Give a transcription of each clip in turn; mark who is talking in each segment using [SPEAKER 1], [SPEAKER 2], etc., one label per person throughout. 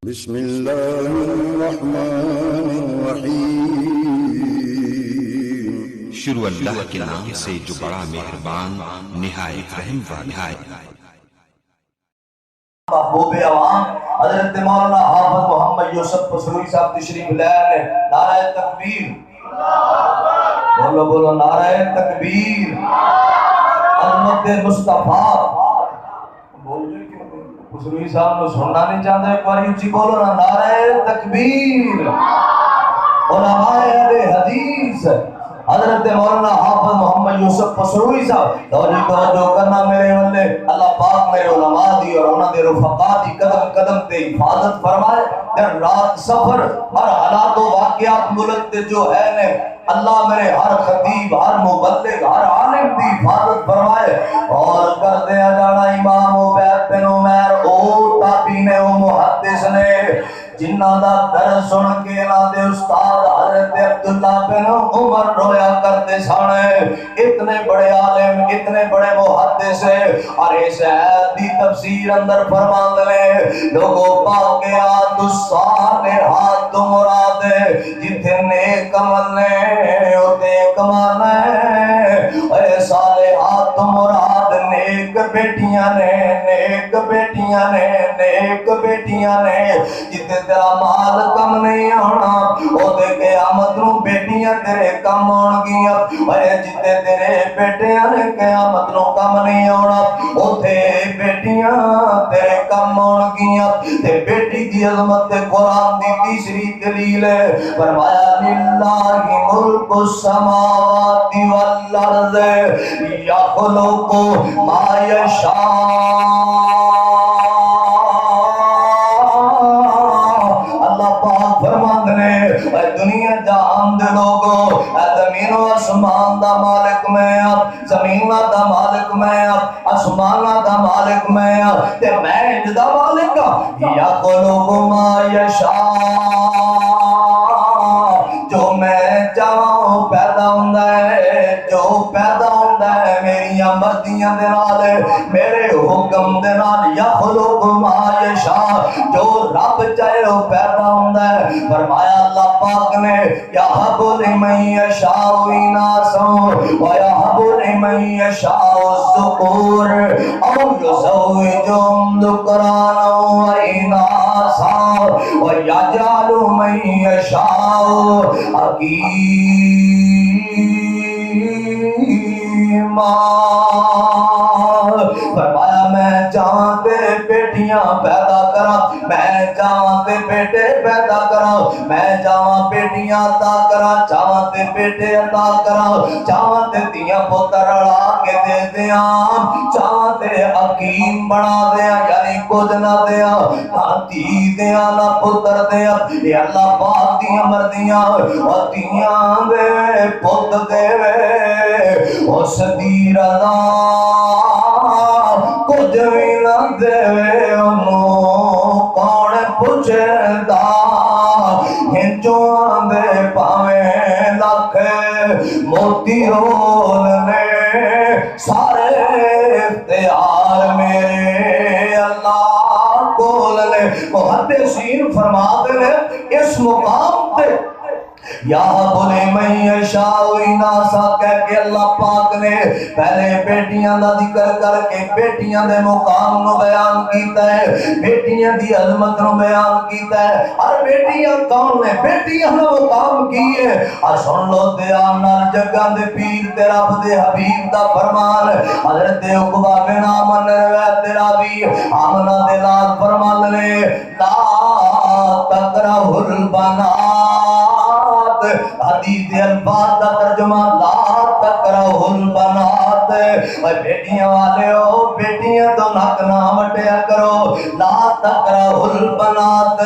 [SPEAKER 1] بسم اللہ الرحمن الرحیم۔
[SPEAKER 2] شروع اللہ کے نام سے جو بڑا مہربان نہایت رحم والا ہے۔
[SPEAKER 3] محبوب عوام حضرت مولانا حافظ محمد یوسف پسروی صاحب تشریف لائے ہیں۔ نعرہ تکبیر، بولو بولو نعرہ تکبیر، عظمت مصطفیٰ۔ بول دے کہ پسروی صاحب نے سننا نہیں چاہتا، ایک بار اونچی بولو نا، نعرہ تکبیر۔ علماء اہل حدیث حضرت مولانا حافظ محمد یوسف پسروی صاحب توجہ کرنا میرے والے، اللہ پاک میرے علماء دی اور انہاں دے رفقا دی قدم قدم تے حفاظت فرمائے، دن رات سفر ہر حالات و واقعات ملک تے جو ہے نے اللہ میرے ہر خطیب، ہر مبلغ، ہر عالم دی حفاظت فرمائے۔ اور کر دیا جانا امام عبید بن عمیر او تابعین او محدث نے جنہ دا درس سن کے انہاں دے استاد حضرت عبداللہ بن عمر رویا کرتے سانے، اتنے بڑے عالم، اتنے بڑے محدث اور اس آیت دی تفسیر اندر فرمان دے لوگوں باقیات الصالحات مراد جتھے نیک عمل نے اوتے کمان ہے، اے صالحات مراد نیک بیٹیاں نے، نیک بیٹیاں نے، نیک بیٹیاں نے جتھے تیرا مال کم نہیں آنا اوتے قیامت نو بیٹیاں تیرے کم آن گیاں، اے جتھے تیرے بیٹیاں نے قیامت نو کم نہیں آنا اوتے بیٹیاں تیرے کم آن گیاں۔ تے بیٹی دی عظمت قرآن دی تیسری دلیل ہے، فرمایا للہ ملک السماوات والارض یخلق ما یشاء۔ دنیا جہان دے لوگوں، اے زمین و آسمان دا مالک میں اب، زمین دا مالک میں اب، آسمان دا مالک میں اب، تے میں دا مالک یا قلوب ما یشاء، جو میں چاہوں پیدا ہوندہ ہے، جو پیدا ہوندہ ہے میری مرضیاں دے نال، میرے حکم دے نال، یا قلوب ما یشاء، جو رب چاہے وہ پیدا ہوندہ ہے۔ فرمایا اللہ پاک نے یہب لمن یشاء اناسا ویہب لمن یشاء الذکور او یزوجہم ذکرانا واناسا ویجعل من یشاء عقیما۔ فرمایا میں چاہاں تے بیٹیاں پیدا کرا، میں چاہاں تے بیٹے پیدا کرا، میں چاہاں بیٹیاں عطا کرا، چاہاں تے بیٹے عطا کرا، چاہاں تے دیاں پتر اڑا کے دے دیاں، چاہاں تے حکیم بنا دیاں، یعنی کچھ نہ دیاں، نہ دھی دیاں نہ پتر دیاں، یہ اللہ پاک دیاں مردیاں اور دیاں دے پت دے اس دی رضا کچھ بھی نہ دے انہوں کون پوچھے دا، ہنچوان دے پاویں لکھ موتی رول نے، سارے اختیار میرے اللہ کول نے۔ محدثین فرماتے ہیں اس مقام تے یہب لمن یشاء اناسا کہہ کے اللہ پاک نے پہلے بیٹیاں دا ذکر کر کے بیٹیاں دے مقام نو بیان کیتا ہے، بیٹیاں دی عظمت نو بیان کیتا ہے۔ اور بیٹیاں کون نے؟ بیٹیاں دا مقام کی ہے، اور سن لو دھیان نال جگہ دے پیر تے رب دے حبیب دا فرمان، حضرت عقبہ بن عامر نے روایت دے راوی آمنہ دے لال فرمان نے لا تکرہ البنات، حدیث الفاظ دا ترجمہ لا تکرہ البنات، بیٹیاں والے ہو بیٹیاں تو نک نہ وٹیا کرو، لا تکرہ البنات،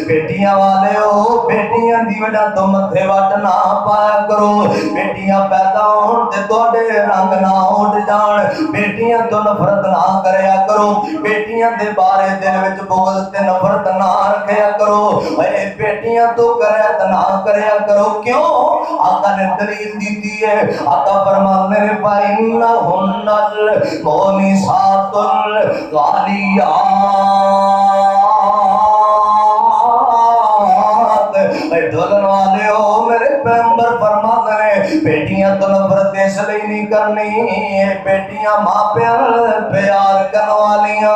[SPEAKER 3] بیٹیاں والے ہو بیٹیاں دی وجہ تو متھے وٹ نہ پایا کرو، بیٹیاں پیدا ہون تے توڑے رنگ نہ اٹھ جان، بیٹیاں تو نفرت نہ کریا کرو، بیٹیاں دے بارے دل وچ بغض تے نفرت نہ رکھیا کرو، اے بیٹیاں تو کرایت نہ کریا کرو۔ کیوں؟ آقا نے دلیل دیتی ہے، آقا فرمانے نے فَإِنَّهُنَّ الْمُؤْمِنَاتُ الْغَالِيَاتُ ڈھولن والے ہو میرے پیغمبر فرماتے ہیں بیٹیاں تو نفرت اس لیے نہیں کرنی بیٹیاں ماں پیار کرنے والیاں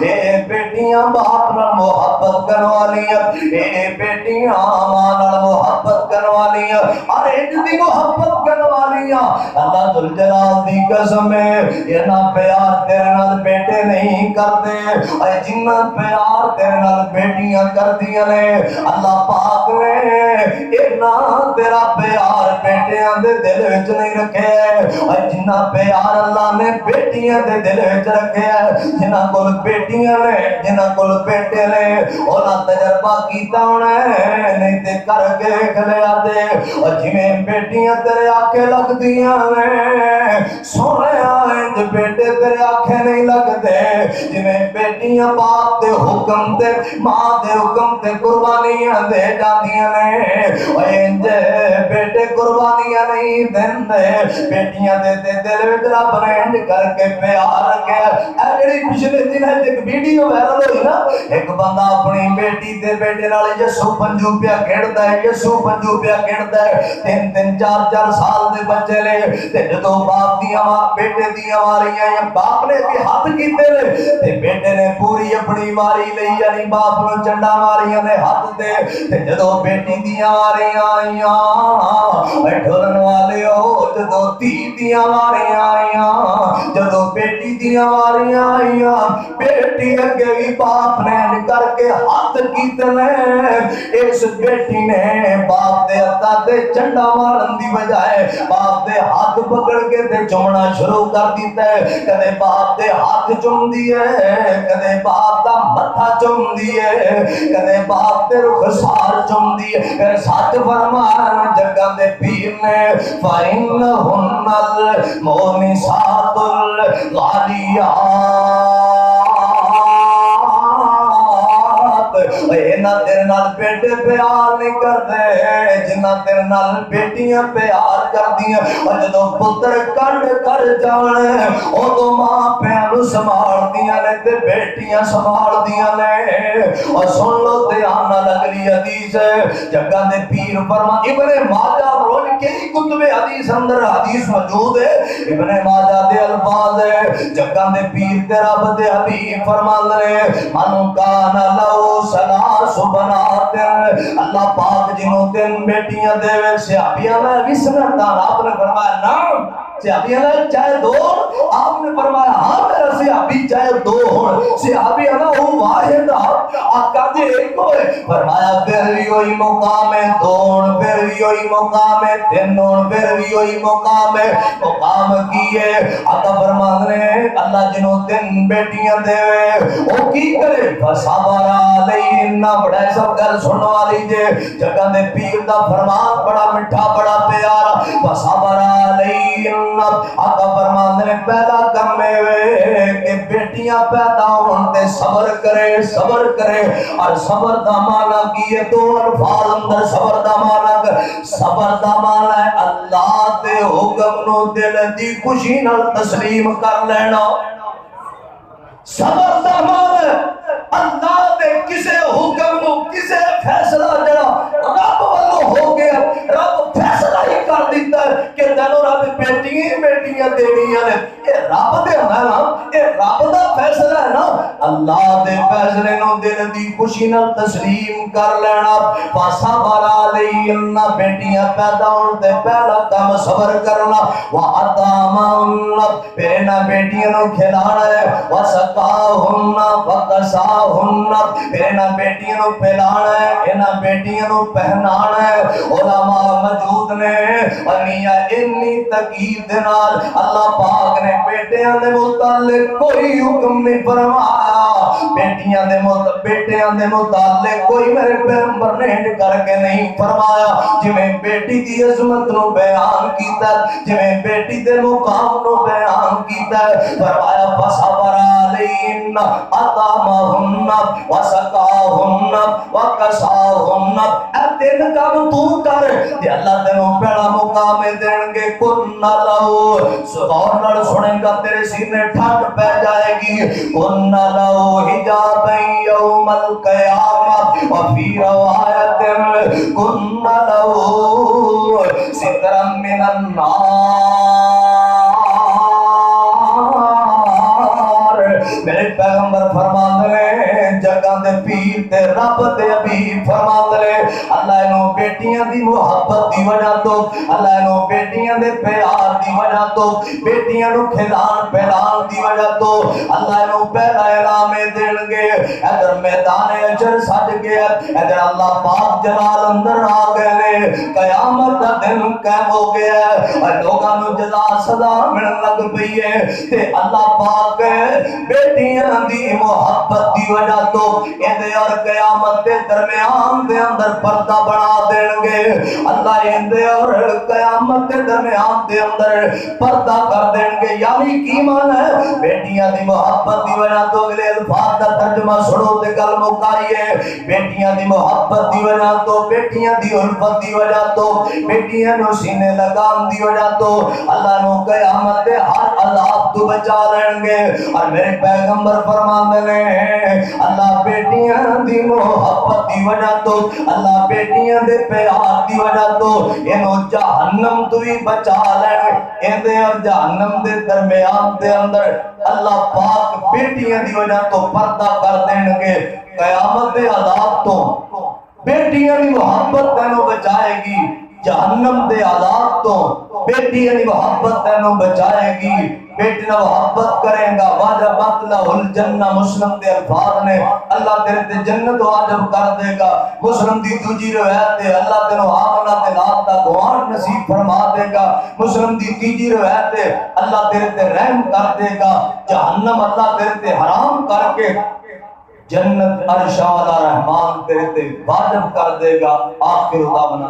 [SPEAKER 3] اے بیٹیاں باپ نال محبت کرنے والیاں اے بیٹیاں ماں نال محبت کرنے والیاں اور ایک دی محبت کرنے والیاں اللہ ذوالجلال دی قسم ہے یہ نہ پیار تیرے نال بیٹے نہیں کرتے اے جنہ پیار تیرے نال بیٹیاں کردیاں نے اللہ پاک نے اتنا تیرا پیار بیٹیاں دے دل وچ نہیں رکھے اے جنہ پیار اللہ نے بیٹیاں دے دل وچ رکھے جنہ کول بیٹیاں نے جنہ کول بیٹے نے انہاں تجربہ کیتا ہونا ہے نہیں تے کر کے کھلیا تے اور جویں بیٹیاں تیرے آکھے لگدیاں نے سونے انج بیٹے تیرے آکھے نہیں لگدے جویں بیٹیاں باپ دے حکم تے ماں دے حکم تے قربانیاں دے جاندیاں نے انج بیٹے قربانیاں نہیں دیندے بیٹیاں دے دل وچ رب نے انج کر کے پیار رکھیا اے جڑی پچھلے دن ایک ویڈیو وائرل ہوئی نا ایک بندہ اپنی بیٹی تے بیٹے نال یسو پنجو پیا کھیڈدا ہے یسو پنجو پیا کھیڈدا ہے 3 4 سال دے بچے لے تے جدوں باپ دیاں بیٹے دیاں واریاں یا باپ نے بھی ہاتھ کیتے نے تے بیٹے نے پوری اپنی واری لئی یعنی باپ نو چنڈا ماریاں نے ہاتھ تے تے جدوں بیٹی دیاں واریاں آئیاں اے ڈھولن والے ہو جدوں دھی دیاں واریاں آئیاں جدوں بیٹی دیاں واریاں آئیاں بیٹی اگے بھی باپ نے کر کے ہاتھ کیتے نے اس بیٹی نے باپ دے ہتھاں تے چنڈا مارن دی بجائے باپ دے ہاتھ پکڑ کے تے چومنا شروع کر دیتا ہے کدے باپ دے ہاتھ چومدی ہے کدے باپ دا متھا چومدی ہے کدے باپ دے رخسار چومدی ہے پھر سچ فرمایا جگہ دے پیر نے فَإِنَّهُنَّ الْمُؤْمِنَاتُ الْغَالِيَاتُ اینا تیرے نال بیٹے پیار نہیں کرتے جنہ تیرے نال بیٹیاں پیار کردیاں اور جدوں پتر کنڈ کر جان او تو ماں پیانو سنبھال دیاں نے تے بیٹیاں سنبھال دیاں نے اور سن لو دھیان نال اگلی حدیث جگہ دے پیر فرما ابن ماجہ روز کئی کتب حدیث اندر حدیث موجود ہے ابن ماجہ دے الفاظ ہے جگہ دے پیر تے رب دے حبیب فرماندے من کان لو سلاس بنات اللہ پاک جنہوں 3 بیٹیاں دے وے صحابیاں میں وسنر دا آپ نے فرمایا نام صحابیاں میں چاہے 2 آپ نے فرمایا ہاں میرا صحابی چاہے 2 ہوں صحابیاں میں وہ واحد آقا دے ایک ہوئے فرمایا پھر بھی وہی مقام ہے 2 پھر بھی وہی مقام ہے 3 پھر بھی وہی مقام ہے مقام کیے آقا فرمانے اللہ جنہوں 3 بیٹیاں دے وے وہ کی کرے فصبر علیہن بڑا سب گل سننے والی جے جگہ دے پیر دا فرمان بڑا میٹھا بڑا پیارا فصبر علیہن آقا فرماندے نے پیدا کرنے وے کہ بیٹیاں پیدا ہون تے صبر کرے اور صبر دا معنی کیے 2 الفاظ اندر صبر دا معنی صبر دا معنی ہے اللہ دے حکم نو دل دی خوشی نال تسلیم کر لینا صبر دا معنی اللہ دے کسے حکم نو کسے فیصلہ جڑا رب والوں ہو گیا رب فیصلہ ہی کر دیتا ہے کہ تینوں رب بیٹیاں دینیاں نے اے رب دے ہے نا اے رب دا فیصلہ ہے نا اللہ دے فیصلے نو دل دی خوشی نال تسلیم کر لینا فصبر علیہن بیٹیاں پیدا ہون تے پہلا کام صبر کرنا وَأَطْعَمَهُنَّ پھر انہاں بیٹیاں نو کھلانا ہے وَسَقَاهُنَّ وَكَسَاهُنَّ پھر انہاں بیٹیاں نو پلانا ہے انہاں بیٹیاں نو پہنانا ہے علماء موجود نے میاں انی تقید نال اللہ پاک نے بیٹیاں دے متعلق کوئی حکم نہیں فرمایا بیٹیاں دے متعلق کوئی میرے پیغمبر نے کر کے نہیں فرمایا جویں بیٹی دی عظمت نو بیان کیتا جویں بیٹی دے مقام نو بیان کیتا فرمایا فصبر علیہن اطعمہن وسقاہن وکساہن اے ان کام تو کر تے اللہ تینوں پہلا مقام دین گے کن لو غور نال سنیں گا تیرے سینے ٹھنڈ پہ جائے گی کن لو حجاب یوم القیامت وفی روایت کن لو سترم من النار میرے پیغمبر فرمان دے جگہ دے پیر تے رب دے حبیب فرمان دے اللہ انہوں بیٹیاں دی محبت دی وجہ تو اللہ انہوں بیٹیاں دے پیار دی وجہ تو بیٹیاں نو کھلان پہلان دی وجہ تو اللہ انہوں پہلا اعلان دین گے ادھر میدان اجر سج گیا ادھر اللہ پاک جلال اندر آ گئے قیامت دا دن قائم ہو گیا اور لوگاں نو جزا سزا ملن لگ پئی ہے تے اللہ پاک بیٹیاں دی محبت دی وجہ تو اندے اور قیامت دے درمیان دے اندر پردہ بنا دین گے اللہ اندے اور قیامت دے درمیان دے اندر پردہ کر دین گے یعنی کی معنی ہے بیٹیاں دی محبت دی وجہ تو اگلے الفاظ دا ترجمہ سنو تے گل مکائیے بیٹیاں دی محبت دی وجہ تو بیٹیاں دی الفت دی وجہ تو بیٹیاں نو سینے لگام دی وجہ تو اللہ نو قیامت دے ہر عذاب تو بچا رہن گے اور میرے پیغمبر فرماندے نے اللہ بیٹیاں دی محبت دی وجہ تو اللہ بیٹیاں دے پیار دی وجہ تو انہوں جہنم تو ہی بچا لیں اندے اور جہنم دے درمیان دے اندر اللہ پاک بیٹیاں دی وجہ تو پردہ کر دیں گے قیامت دے عذاب تو بیٹیاں دی محبت تینوں بچائے گی جہنم دے عذاب تو بیٹیاں دی محبت تینوں بچائے گی بیٹی نہ محبت کریں گا واجبت لہ الجنہ مسلم دے الفاظ نے اللہ تیرے تے جنت واجب کر دے گا مسلم دی دوجی روایت ہے اللہ تینوں آمنہ تے نات دا گوان نصیب فرما دے گا مسلم دی تیجی روایت ہے اللہ تیرے تے رحم کر دے گا جہنم اللہ تیرے تے حرام کر کے جنت عرش والا رحمان تیرے تے واجب کر دے گا آخر دعوانا